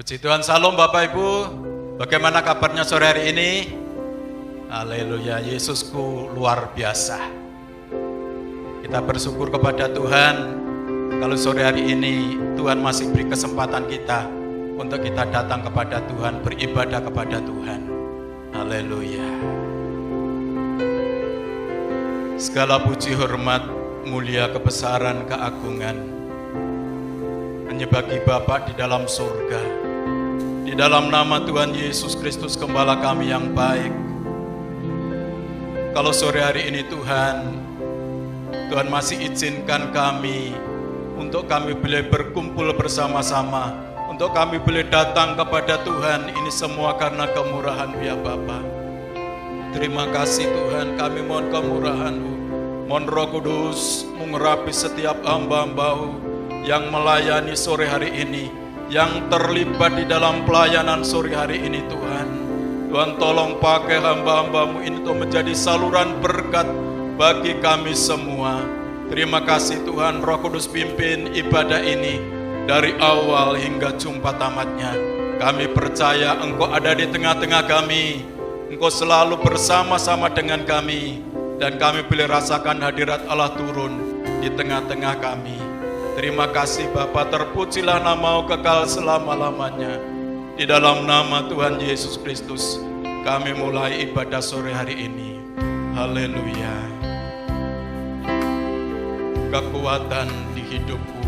Puji Tuhan, salam Bapak Ibu. Bagaimana kabarnya sore hari ini? Haleluya, Yesusku luar biasa. Kita bersyukur kepada Tuhan kalau sore hari ini Tuhan masih beri kesempatan kita untuk kita datang kepada Tuhan, beribadah kepada Tuhan. Haleluya. Segala puji, hormat, mulia, kebesaran, keagungan hanya bagi Bapa di dalam surga. Di dalam nama Tuhan Yesus Kristus, Gembala kami yang baik. Kalau sore hari ini Tuhan masih izinkan kami untuk kami boleh berkumpul bersama-sama, untuk kami boleh datang kepada Tuhan, ini semua karena kemurahan ya Bapa. Terima kasih Tuhan, kami mohon kemurahan-Mu. Mohon Roh Kudus mengurapi setiap hamba-hamba-Mu yang melayani sore hari ini, yang terlibat di dalam pelayanan sore hari ini Tuhan. Tuhan tolong pakai hamba-hamba-Mu ini untuk menjadi saluran berkat bagi kami semua. Terima kasih Tuhan, Roh Kudus pimpin ibadah ini dari awal hingga jumpa tamatnya. Kami percaya Engkau ada di tengah-tengah kami, Engkau selalu bersama-sama dengan kami, dan kami boleh rasakan hadirat Allah turun di tengah-tengah kami. Terima kasih Bapa, terpujilah nama-Mu kekal selama-lamanya. Di dalam nama Tuhan Yesus Kristus, kami mulai ibadah sore hari ini. Haleluya. Kekuatan di hidupku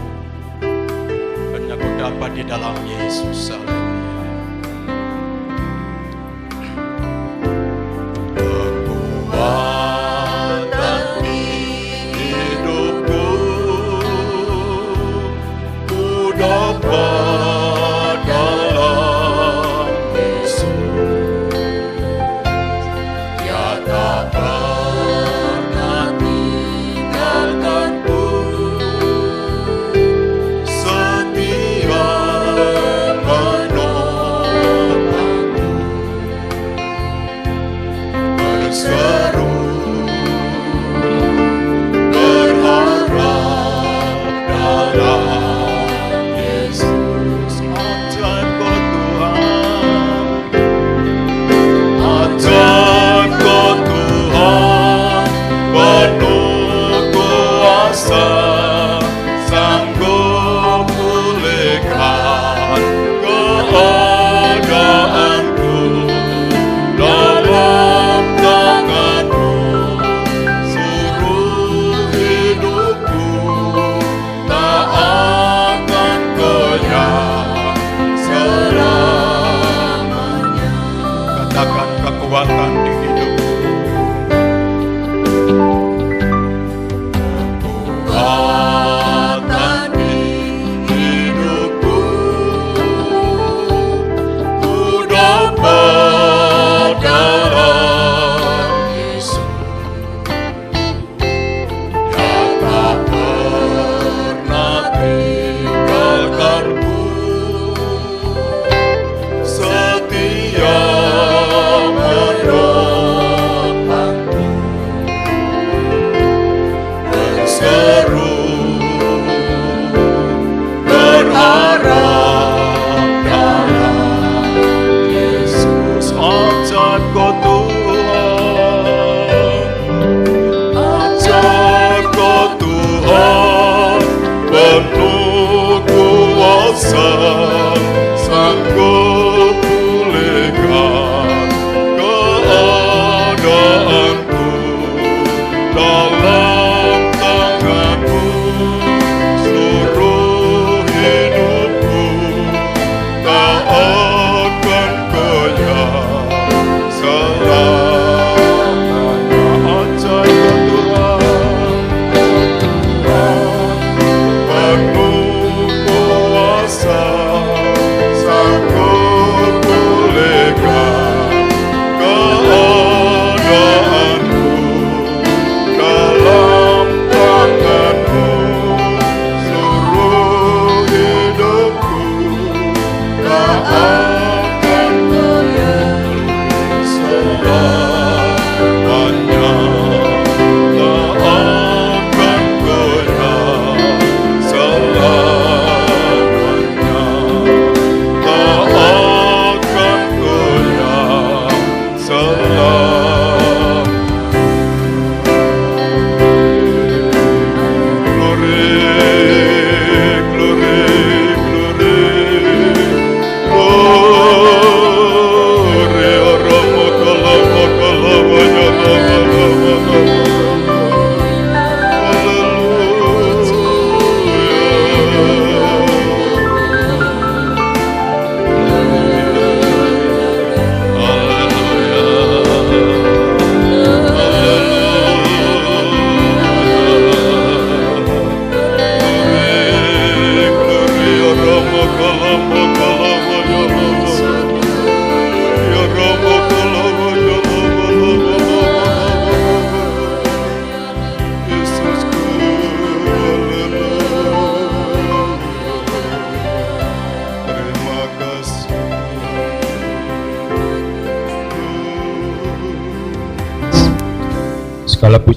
hanya ku dapat di dalam Yesus. Haleluya. Setia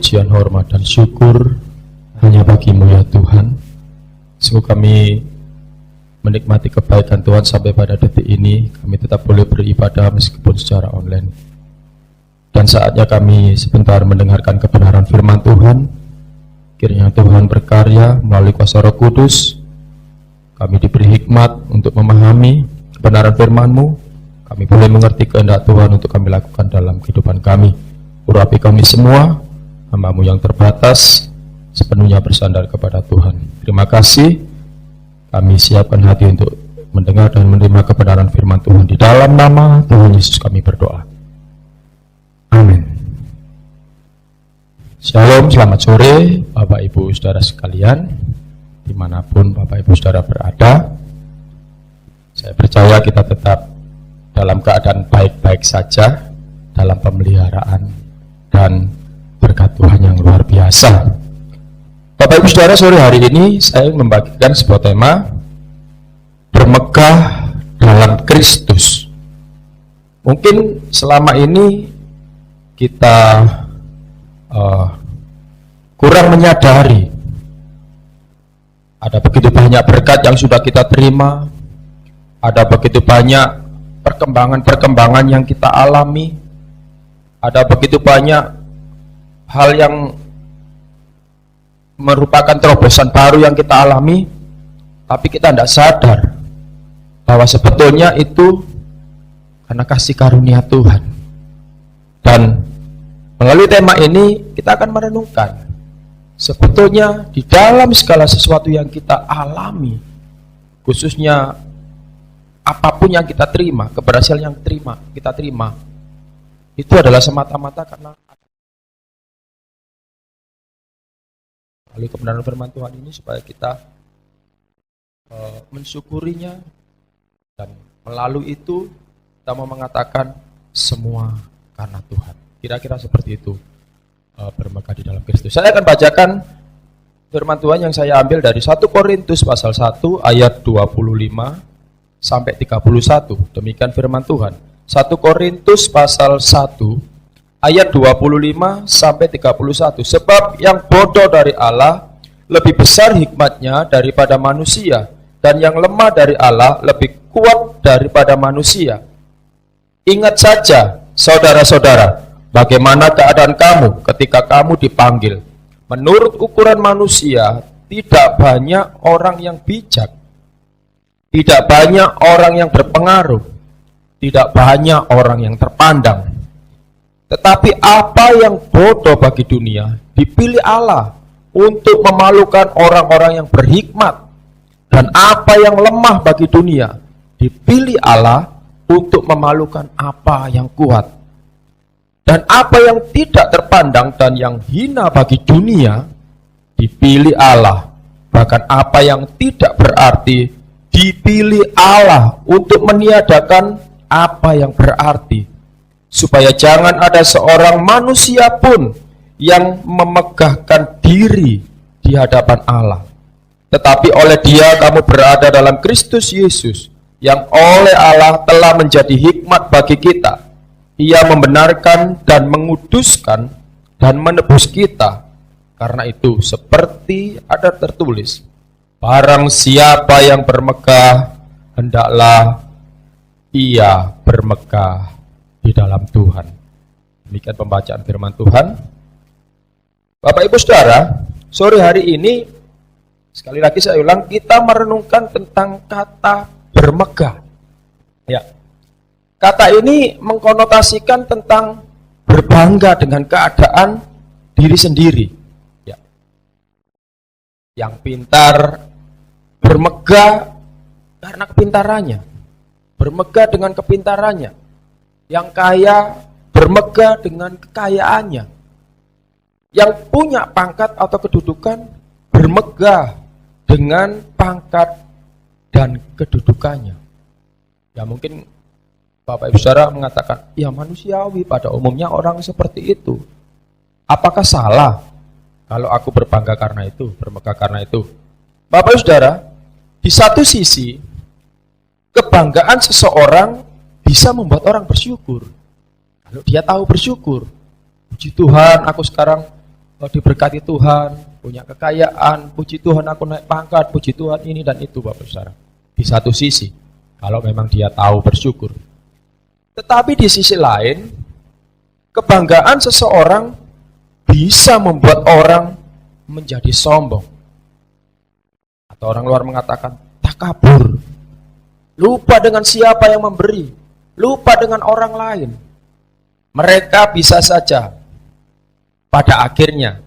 pujian, hormat, dan syukur hanya bagi-Mu ya Tuhan. Sungguh kami menikmati kebaikan Tuhan sampai pada detik ini. Kami tetap boleh beribadah meskipun secara online. Dan saatnya kami sebentar mendengarkan kebenaran firman Tuhan. Kiranya Tuhan berkarya melalui kuasa Roh Kudus. Kami diberi hikmat untuk memahami kebenaran firman-Mu. Kami boleh mengerti kehendak Tuhan untuk kami lakukan dalam kehidupan kami. Urapi kami semua, hamba-Mu yang terbatas, sepenuhnya bersandar kepada Tuhan. Terima kasih. Kami siapkan hati untuk mendengar dan menerima kebenaran firman Tuhan. Di dalam nama Tuhan Yesus kami berdoa. Amin. Shalom, selamat sore Bapak Ibu Saudara sekalian, dimanapun Bapak Ibu Saudara berada. Saya percaya kita tetap dalam keadaan baik-baik saja, dalam pemeliharaan dan berkat Tuhan yang luar biasa. Bapak Ibu Saudara, sore hari ini saya membagikan sebuah tema, bermegah dalam Kristus. Mungkin selama ini kita kurang menyadari ada begitu banyak berkat yang sudah kita terima, ada begitu banyak perkembangan-perkembangan yang kita alami, ada begitu banyak hal yang merupakan terobosan baru yang kita alami, tapi kita tidak sadar bahwa sebetulnya itu karena kasih karunia Tuhan. Dan melalui tema ini kita akan merenungkan sebetulnya di dalam segala sesuatu yang kita alami, khususnya apapun yang kita terima, keberhasilan yang kita terima, itu adalah semata-mata karena melalui kebenaran firman Tuhan ini supaya kita mensyukurinya, dan melalui itu kita mau mengatakan semua karena Tuhan. Kira-kira seperti itu, bermegah di dalam Kristus. Saya akan bacakan firman Tuhan yang saya ambil dari 1 Korintus pasal 1 ayat 25 sampai 31. Demikian firman Tuhan. 1 Korintus pasal 1 ayat 25 sampai 31. Sebab yang bodoh dari Allah lebih besar hikmatnya daripada manusia, dan yang lemah dari Allah lebih kuat daripada manusia. Ingat saja, saudara-saudara, bagaimana keadaan kamu ketika kamu dipanggil. Menurut ukuran manusia, tidak banyak orang yang bijak, tidak banyak orang yang berpengaruh, tidak banyak orang yang terpandang. Tetapi apa yang bodoh bagi dunia, dipilih Allah untuk memalukan orang-orang yang berhikmat. Dan apa yang lemah bagi dunia, dipilih Allah untuk memalukan apa yang kuat. Dan apa yang tidak terpandang dan yang hina bagi dunia, dipilih Allah. Bahkan apa yang tidak berarti, dipilih Allah untuk meniadakan apa yang berarti. Supaya jangan ada seorang manusia pun yang memegahkan diri di hadapan Allah. Tetapi oleh Dia kamu berada dalam Kristus Yesus, yang oleh Allah telah menjadi hikmat bagi kita. Ia membenarkan dan menguduskan dan menebus kita. Karena itu seperti ada tertulis, barang siapa yang bermegah, hendaklah ia bermegah di dalam Tuhan. Demikian pembacaan firman Tuhan. Bapak Ibu Saudara, sore hari ini sekali lagi saya ulang, kita merenungkan tentang kata bermegah. Ya. Kata ini mengkonotasikan tentang berbangga dengan keadaan diri sendiri. Ya. Yang pintar bermegah karena kepintarannya, bermegah dengan kepintarannya. Yang kaya bermegah dengan kekayaannya. Yang punya pangkat atau kedudukan bermegah dengan pangkat dan kedudukannya. Ya mungkin Bapak Ibu Saudara mengatakan, ya manusiawi, pada umumnya orang seperti itu. Apakah salah kalau aku berbangga karena itu, bermegah karena itu? Bapak Ibu Saudara, di satu sisi kebanggaan seseorang bisa membuat orang bersyukur. Kalau dia tahu bersyukur, puji Tuhan, aku sekarang diberkati Tuhan, punya kekayaan, puji Tuhan aku naik pangkat, puji Tuhan ini dan itu Bapak Saudara. Di satu sisi, kalau memang dia tahu bersyukur. Tetapi di sisi lain, kebanggaan seseorang bisa membuat orang menjadi sombong. Atau orang luar mengatakan takabur. Lupa dengan siapa yang memberi, lupa dengan orang lain. Mereka bisa saja pada akhirnya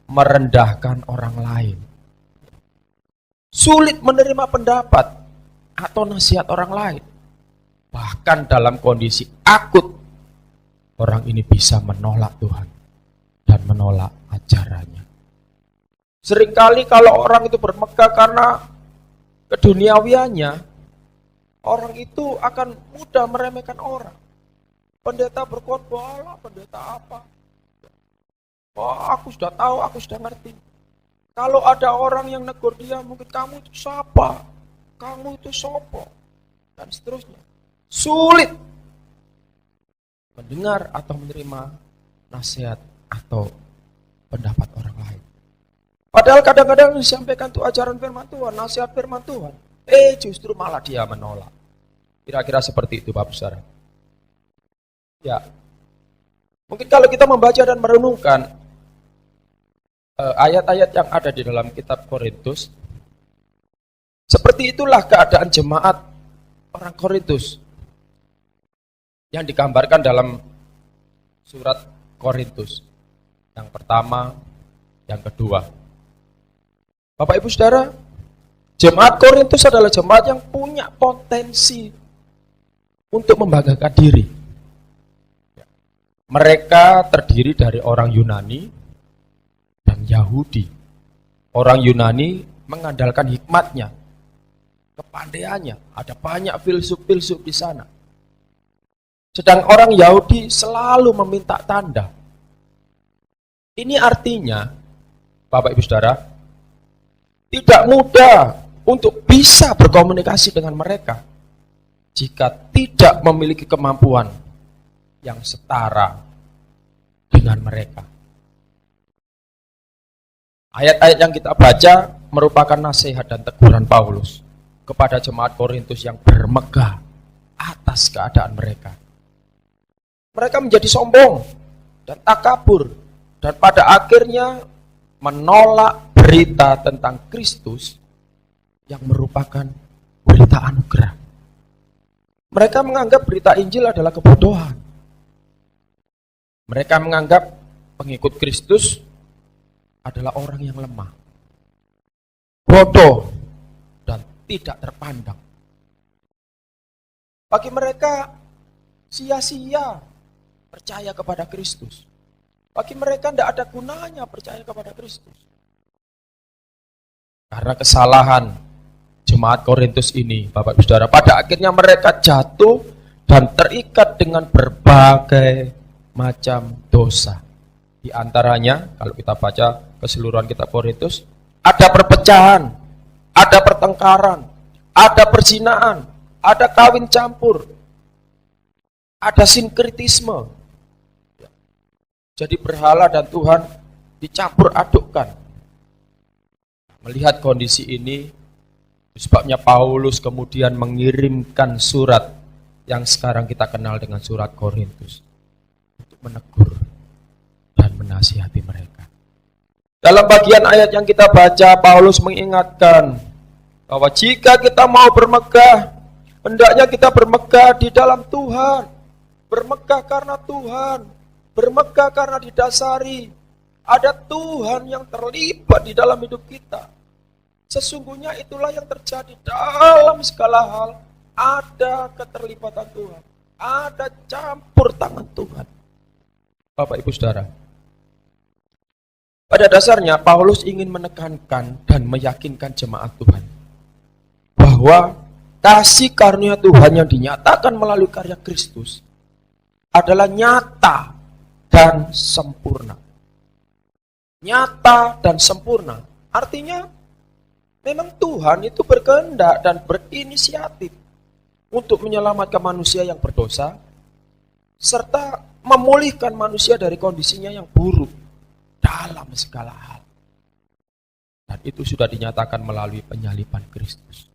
merendahkan orang lain. Sulit menerima pendapat atau nasihat orang lain. Bahkan dalam kondisi akut, orang ini bisa menolak Tuhan dan menolak ajarannya. Seringkali kalau orang itu bermegah karena keduniawiannya, orang itu akan mudah meremehkan orang. Pendeta berkhotbah, pendeta apa? Oh, aku sudah tahu, aku sudah ngerti. Kalau ada orang yang negur dia, mungkin kamu itu siapa? Kamu itu sopo? Dan seterusnya. Sulit mendengar atau menerima nasihat atau pendapat orang lain. Padahal kadang-kadang disampaikan itu ajaran firman Tuhan, nasihat firman Tuhan. Justru malah dia menolak. Kira-kira seperti itu Bapak Saudara. Ya, mungkin kalau kita membaca dan merenungkan ayat-ayat yang ada di dalam kitab Korintus, seperti itulah keadaan jemaat orang Korintus yang digambarkan dalam surat Korintus yang pertama, yang kedua. Bapak Ibu Saudara, jemaat Korintus adalah jemaat yang punya potensi untuk membanggakan diri. Mereka terdiri dari orang Yunani dan Yahudi. Orang Yunani mengandalkan hikmatnya, kepandaiannya, ada banyak filsuf-filsuf di sana. Sedang orang Yahudi selalu meminta tanda. Ini artinya, Bapak Ibu Saudara, tidak mudah untuk bisa berkomunikasi dengan mereka jika tidak memiliki kemampuan yang setara dengan mereka. Ayat-ayat yang kita baca merupakan nasihat dan teguran Paulus kepada jemaat Korintus yang bermegah atas keadaan mereka. Mereka menjadi sombong dan takabur dan pada akhirnya menolak berita tentang Kristus yang merupakan berita anugerah. Mereka menganggap berita Injil adalah kebodohan. Mereka menganggap pengikut Kristus adalah orang yang lemah, bodoh, dan tidak terpandang. Bagi mereka, sia-sia percaya kepada Kristus. Bagi mereka tidak ada gunanya percaya kepada Kristus. Karena kesalahan jemaat Korintus ini, Bapak Ibu Saudara, pada akhirnya mereka jatuh dan terikat dengan berbagai macam dosa. Di antaranya, kalau kita baca keseluruhan kitab Korintus, ada perpecahan, ada pertengkaran, ada perzinaan, ada kawin campur, ada sinkretisme. Jadi berhala dan Tuhan dicampur adukkan. Melihat kondisi ini, sebabnya Paulus kemudian mengirimkan surat yang sekarang kita kenal dengan surat Korintus untuk menegur dan menasihati mereka. Dalam bagian ayat yang kita baca, Paulus mengingatkan bahwa jika kita mau bermegah, hendaknya kita bermegah di dalam Tuhan. Bermegah karena Tuhan, bermegah karena didasari ada Tuhan yang terlibat di dalam hidup kita. Sesungguhnya itulah yang terjadi dalam segala hal. Ada keterlibatan Tuhan, ada campur tangan Tuhan. Bapak Ibu Saudara, pada dasarnya Paulus ingin menekankan dan meyakinkan jemaat Tuhan bahwa kasih karunia Tuhan yang dinyatakan melalui karya Kristus adalah nyata dan sempurna. Nyata dan sempurna artinya memang Tuhan itu berkehendak dan berinisiatif untuk menyelamatkan manusia yang berdosa serta memulihkan manusia dari kondisinya yang buruk dalam segala hal. Dan itu sudah dinyatakan melalui penyaliban Kristus.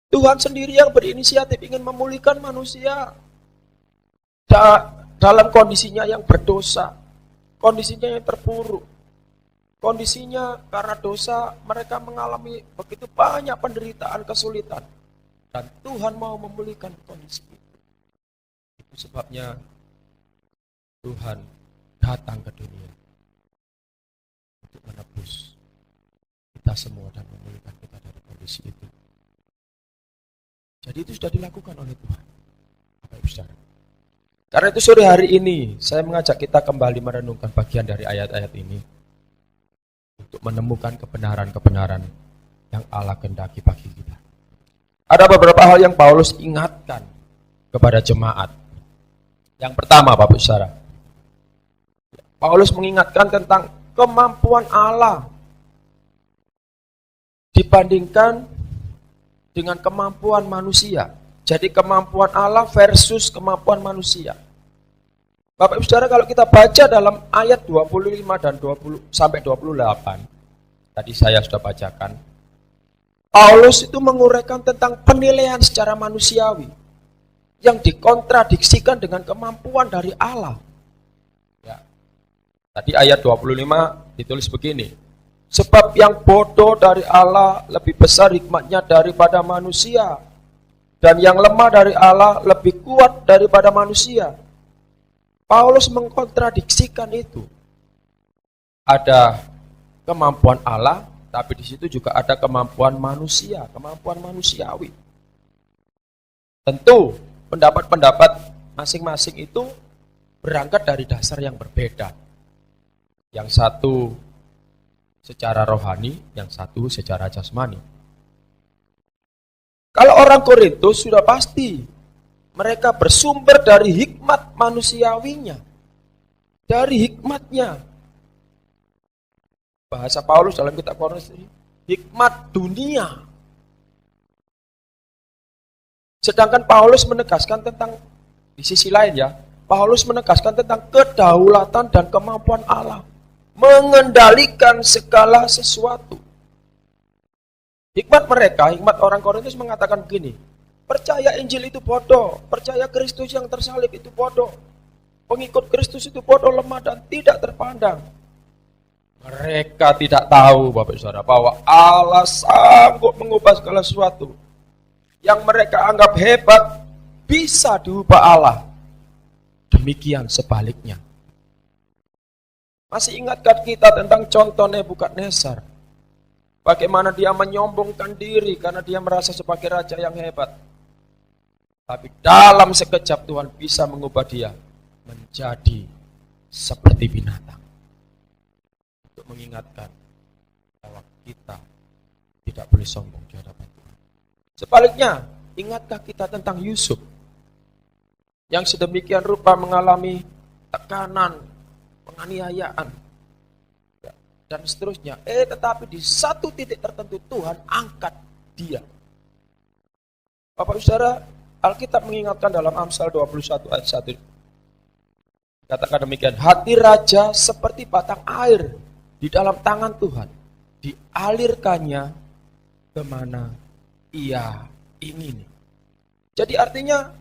Tuhan sendiri yang berinisiatif ingin memulihkan manusia dalam kondisinya yang berdosa, kondisinya yang terpuruk, kondisinya karena dosa mereka mengalami begitu banyak penderitaan, kesulitan, dan Tuhan mau memulihkan kondisi itu. Itu sebabnya Tuhan datang ke dunia untuk menebus kita semua dan memulihkan kita dari kondisi itu. Jadi itu sudah dilakukan oleh Tuhan, Bapak Ibu Saudara. Karena itu sore hari ini saya mengajak kita kembali merenungkan bagian dari ayat-ayat ini untuk menemukan kebenaran-kebenaran yang Allah kehendaki bagi kita. Ada beberapa hal yang Paulus ingatkan kepada jemaat. Yang pertama, Bapak Ibu Saudara, Paulus mengingatkan tentang kemampuan Allah dibandingkan dengan kemampuan manusia. Jadi kemampuan Allah versus kemampuan manusia. Bapak Ibu Saudara, kalau kita baca dalam ayat 25 dan 20 sampai 28, tadi saya sudah bacakan, Paulus itu menguraikan tentang penilaian secara manusiawi yang dikontradiksikan dengan kemampuan dari Allah. Ya. Tadi ayat 25 ditulis begini, sebab yang bodoh dari Allah lebih besar hikmatnya daripada manusia, dan yang lemah dari Allah lebih kuat daripada manusia. Paulus mengkontradiksikan itu. Ada kemampuan Allah, tapi di situ juga ada kemampuan manusia, kemampuan manusiawi. Tentu pendapat-pendapat masing-masing itu berangkat dari dasar yang berbeda. Yang satu secara rohani, yang satu secara jasmani. Kalau orang Korintus sudah pasti mereka bersumber dari hikmat manusiawinya, dari hikmatnya. Bahasa Paulus dalam kitab Korintus ini, hikmat dunia. Sedangkan Paulus menegaskan tentang, di sisi lain ya, Paulus menegaskan tentang kedaulatan dan kemampuan Allah mengendalikan segala sesuatu. Hikmat mereka, hikmat orang Korintus mengatakan begini, percaya Injil itu bodoh, percaya Kristus yang tersalib itu bodoh, pengikut Kristus itu bodoh, lemah dan tidak terpandang. Mereka tidak tahu, Bapak Saudara, bahwa Allah sanggup mengubah segala sesuatu. Yang mereka anggap hebat, bisa diubah Allah. Demikian sebaliknya. Masih ingatkah kita tentang contoh Nebukadnezar? Bagaimana dia menyombongkan diri karena dia merasa sebagai raja yang hebat. Tapi dalam sekejap Tuhan bisa mengubah dia menjadi seperti binatang. Untuk mengingatkan bahwa kita tidak boleh sombong di hadapan Tuhan. Sebaliknya, ingatkah kita tentang Yusuf yang sedemikian rupa mengalami tekanan, penganiayaan, dan seterusnya. Tetapi di satu titik tertentu Tuhan angkat dia. Bapak Saudara, Alkitab mengingatkan dalam Amsal 21 ayat 1. Katakan demikian, hati raja seperti batang air di dalam tangan Tuhan, dialirkannya kemana ia ingin. Jadi artinya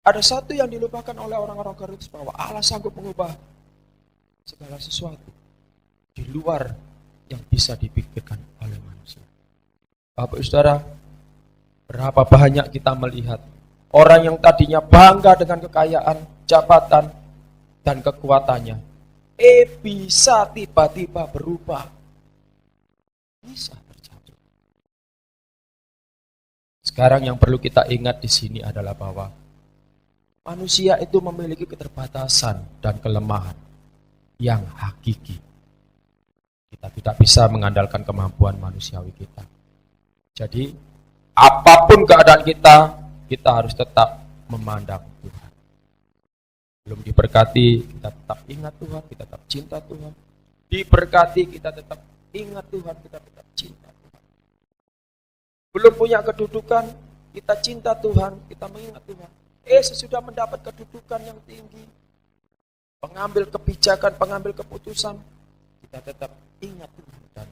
ada satu yang dilupakan oleh orang-orang Korintus, bahwa Allah sanggup mengubah segala sesuatu di luar yang bisa dipikirkan oleh manusia. Bapak Saudara, berapa banyak kita melihat orang yang tadinya bangga dengan kekayaan, jabatan, dan kekuatannya, bisa tiba-tiba berubah. Bisa terjadi. Sekarang yang perlu kita ingat di sini adalah bahwa manusia itu memiliki keterbatasan dan kelemahan yang hakiki. Kita tidak bisa mengandalkan kemampuan manusiawi kita. Jadi, apapun keadaan kita, kita harus tetap memandang Tuhan. Belum diberkati, kita tetap ingat Tuhan, kita tetap cinta Tuhan. Diberkati, kita tetap ingat Tuhan, kita tetap cinta Tuhan. Belum punya kedudukan, kita cinta Tuhan, kita mengingat Tuhan. Sesudah mendapat kedudukan yang tinggi, pengambil kebijakan, pengambil keputusan, kita tetap ingat Tuhan dan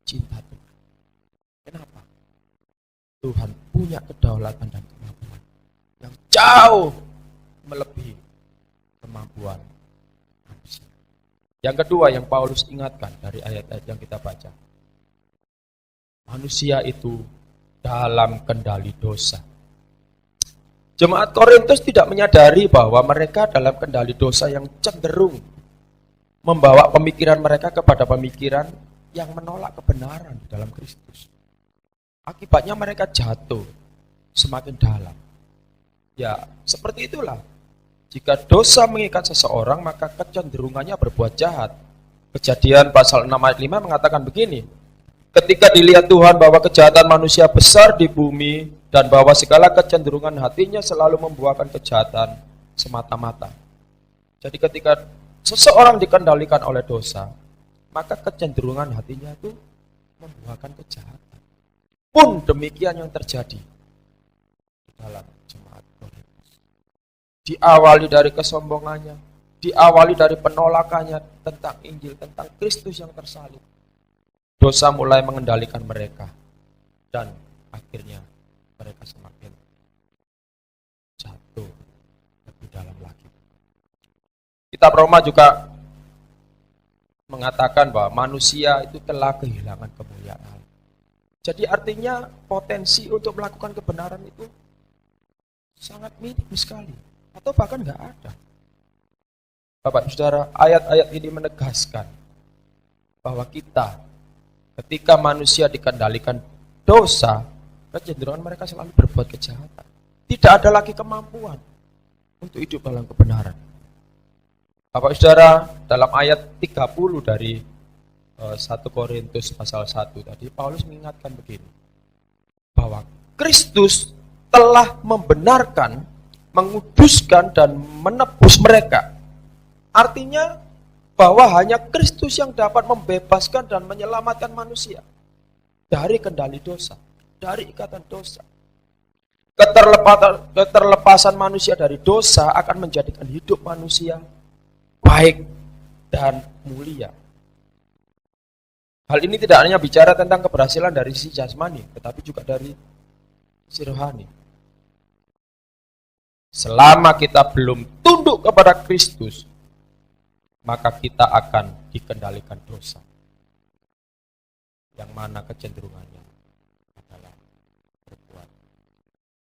cinta Tuhan. Kenapa? Tuhan punya kedaulatan dan kemampuan yang jauh melebihi kemampuan manusia. Yang kedua yang Paulus ingatkan dari ayat-ayat yang kita baca, manusia itu dalam kendali dosa. Jemaat Korintus tidak menyadari bahwa mereka dalam kendali dosa yang cenderung membawa pemikiran mereka kepada pemikiran yang menolak kebenaran di dalam Kristus. Akibatnya mereka jatuh semakin dalam. Ya, seperti itulah. Jika dosa mengikat seseorang, maka kecenderungannya berbuat jahat. Kejadian pasal 6 ayat 5 mengatakan begini, ketika dilihat Tuhan bahwa kejahatan manusia besar di bumi, dan bahwa segala kecenderungan hatinya selalu membuahkan kejahatan semata-mata. Jadi ketika seseorang dikendalikan oleh dosa, maka kecenderungan hatinya itu membuahkan kejahatan. Pun demikian yang terjadi di dalam jemaat Korintus. Diawali dari kesombongannya, diawali dari penolakannya tentang Injil, tentang Kristus yang tersalib. Dosa mulai mengendalikan mereka, dan akhirnya mereka semakin jatuh lebih dalam lagi. Kitab Roma juga mengatakan bahwa manusia itu telah kehilangan kemuliaan Allah. Jadi artinya potensi untuk melakukan kebenaran itu sangat minim sekali, atau bahkan nggak ada. Bapak Saudara, ayat-ayat ini menegaskan bahwa kita, ketika manusia dikendalikan dosa, kecenderungan mereka selalu berbuat kejahatan. Tidak ada lagi kemampuan untuk hidup dalam kebenaran. Bapak Saudara, dalam ayat 30 dari 1 Korintus pasal 1 tadi, Paulus mengingatkan begini, bahwa Kristus telah membenarkan, menguduskan, dan menebus mereka. Artinya bahwa hanya Kristus yang dapat membebaskan dan menyelamatkan manusia dari kendali dosa, dari ikatan dosa. Keterlepasan manusia dari dosa akan menjadikan hidup manusia baik dan mulia. Hal ini tidak hanya bicara tentang keberhasilan dari sisi jasmani, tetapi juga dari sisi rohani. Selama kita belum tunduk kepada Kristus, maka kita akan dikendalikan dosa, yang mana kecenderungannya adalah berbuat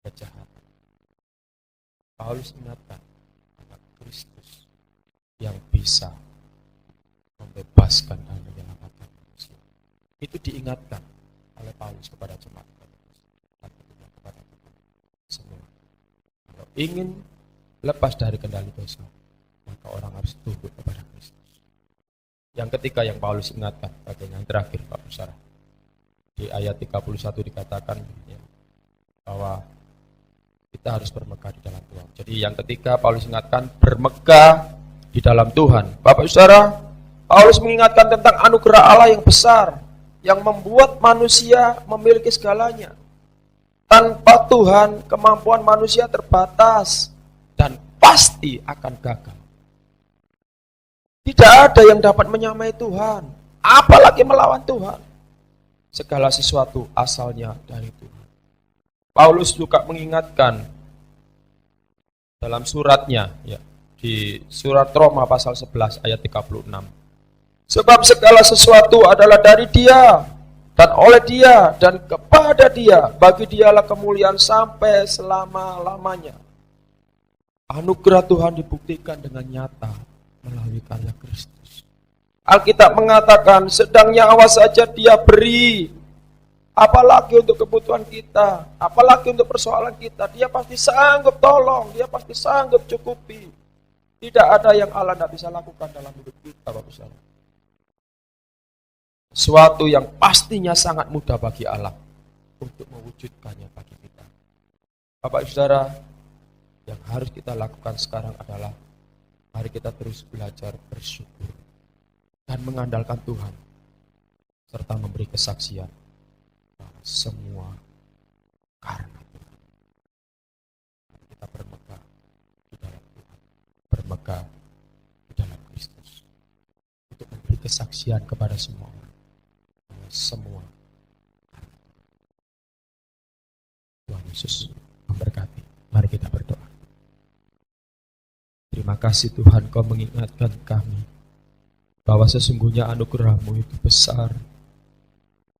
kejahatan. Paulus ingatkan anak Kristus yang bisa membebaskan dan menyelamatkan manusia. Itu diingatkan oleh Paulus kepada jemaat Korintus dan tentunya kepada kita semua. Kalau ingin lepas dari kendali dosa, maka orang harus tunduk kepada Kristus. Yang ketiga yang Paulus ingatkan, bagian yang terakhir Pak Saudara, di ayat 31 dikatakan ya, bahwa kita harus bermegah di dalam Tuhan. Jadi yang ketiga Paulus ingatkan bermegah di dalam Tuhan. Bapak Saudara, Paulus mengingatkan tentang anugerah Allah yang besar, yang membuat manusia memiliki segalanya. Tanpa Tuhan, kemampuan manusia terbatas dan pasti akan gagal. Tidak ada yang dapat menyamai Tuhan, apalagi melawan Tuhan. Segala sesuatu asalnya dari Tuhan. Paulus juga mengingatkan dalam suratnya, ya, di surat Roma pasal 11 ayat 36. Sebab segala sesuatu adalah dari Dia, dan oleh Dia, dan kepada Dia, bagi Dialah kemuliaan sampai selama-lamanya. Anugerah Tuhan dibuktikan dengan nyata melalui karya Kristus. Alkitab mengatakan, sedang nyawa saja Dia beri, apalagi untuk kebutuhan kita, apalagi untuk persoalan kita. Dia pasti sanggup tolong, Dia pasti sanggup cukupi. Tidak ada yang Allah tidak bisa lakukan dalam hidup kita, Bapak Saudara. Sesuatu yang pastinya sangat mudah bagi Allah untuk mewujudkannya bagi kita. Bapak Saudara, yang harus kita lakukan sekarang adalah mari kita terus belajar bersyukur dan mengandalkan Tuhan, serta memberi kesaksian bahwa semua karena Tuhan. Kita bermegah di dalam Tuhan, bermegah di kesaksian kepada semua orang. Semua. Tuhan Yesus memberkati. Mari kita berdoa. Terima kasih Tuhan, Kau mengingatkan kami bahwa sesungguhnya anugerah-Mu itu besar,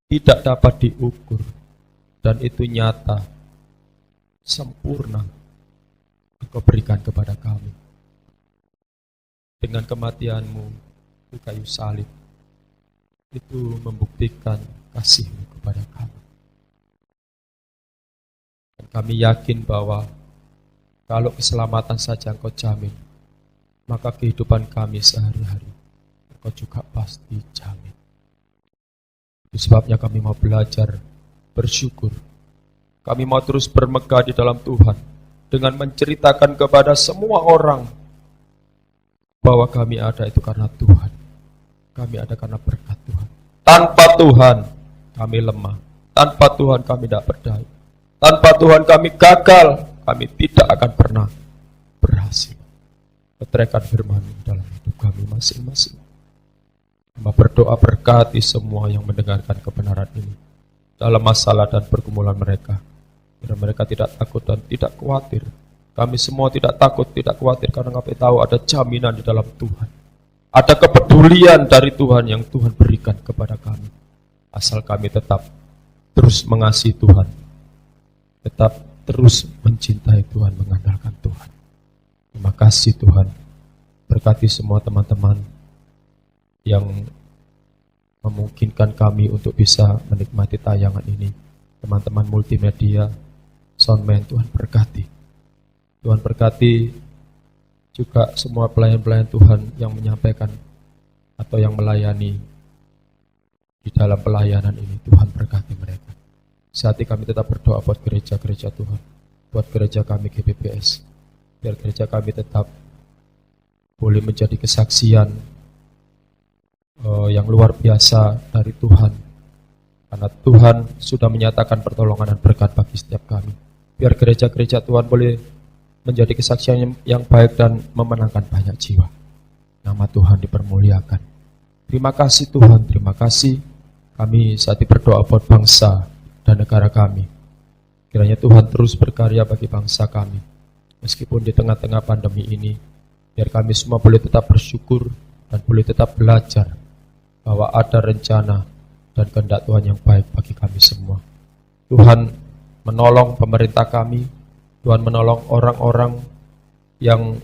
tidak dapat diukur, dan itu nyata, sempurna, Engkau berikan kepada kami. Dengan kematian-Mu di kayu salib, itu membuktikan kasih-Mu kepada kami. Dan kami yakin bahwa kalau keselamatan saja Engkau jamin, maka kehidupan kami sehari-hari Engkau juga pasti jamin. Itu sebabnya kami mau belajar bersyukur. Kami mau terus bermegah di dalam Tuhan dengan menceritakan kepada semua orang bahwa kami ada itu karena Tuhan. Kami ada karena berkat Tuhan. Tanpa Tuhan kami lemah. Tanpa Tuhan kami tidak berdaya. Tanpa Tuhan kami gagal. Kami tidak akan pernah berhasil. Meteraikan firman dalam hidup kami masing-masing. Hamba berdoa berkati semua yang mendengarkan kebenaran ini dalam masalah dan pergumulan mereka. Biar mereka tidak takut dan tidak khawatir. Kami semua tidak takut, tidak khawatir karena kami tahu ada jaminan di dalam Tuhan. Ada kepedulian dari Tuhan yang Tuhan berikan kepada kami. Asal kami tetap terus mengasihi Tuhan. Tetap terus mencintai Tuhan, mengandalkan Tuhan. Terima kasih Tuhan. Berkati semua teman-teman yang memungkinkan kami untuk bisa menikmati tayangan ini. Teman-teman multimedia, soundman, Tuhan berkati. Tuhan berkati juga semua pelayan-pelayan Tuhan yang menyampaikan atau yang melayani di dalam pelayanan ini. Tuhan berkati mereka. Saat ini kami tetap berdoa buat gereja-gereja Tuhan, buat gereja kami GBPS, biar gereja kami tetap boleh menjadi kesaksian yang luar biasa dari Tuhan, karena Tuhan sudah menyatakan pertolongan dan berkat bagi setiap kami. Biar gereja-gereja Tuhan boleh menjadi kesaksian yang baik dan memenangkan banyak jiwa. Nama Tuhan dipermuliakan. Terima kasih Tuhan, terima kasih. Kami saat ini berdoa buat bangsa dan negara kami. Kiranya Tuhan terus berkarya bagi bangsa kami. Meskipun di tengah-tengah pandemi ini, biar kami semua boleh tetap bersyukur dan boleh tetap belajar bahwa ada rencana dan kehendak Tuhan yang baik bagi kami semua. Tuhan menolong pemerintah kami, Tuhan menolong orang-orang yang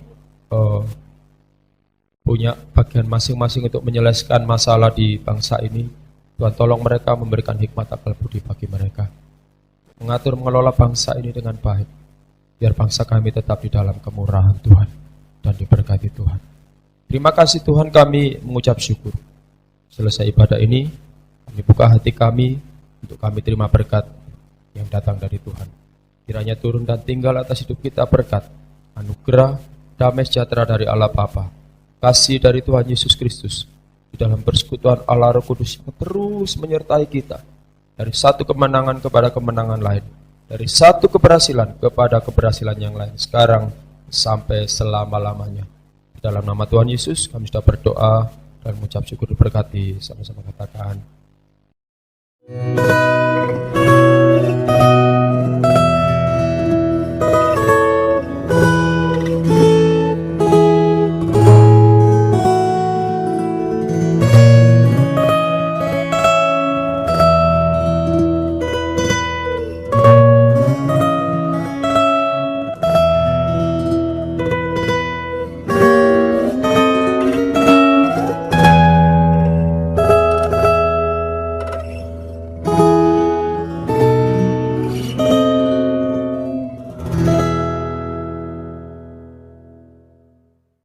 punya bagian masing-masing untuk menyelesaikan masalah di bangsa ini. Tuhan tolong mereka, memberikan hikmat akal budi bagi mereka. Mengatur mengelola bangsa ini dengan baik. Biar bangsa kami tetap di dalam kemurahan Tuhan dan diberkati Tuhan. Terima kasih Tuhan, kami mengucap syukur. Selesai ibadah ini, kami buka hati kami untuk kami terima berkat yang datang dari Tuhan. Kiranya turun dan tinggal atas hidup kita berkat, anugerah, damai sejahtera dari Allah Bapa, kasih dari Tuhan Yesus Kristus, di dalam persekutuan Allah Roh Kudus yang terus menyertai kita dari satu kemenangan kepada kemenangan lain, dari satu keberhasilan kepada keberhasilan yang lain, sekarang sampai selama-lamanya. Di dalam nama Tuhan Yesus kami sudah berdoa dan mengucap syukur, diberkati. Sama-sama katakan.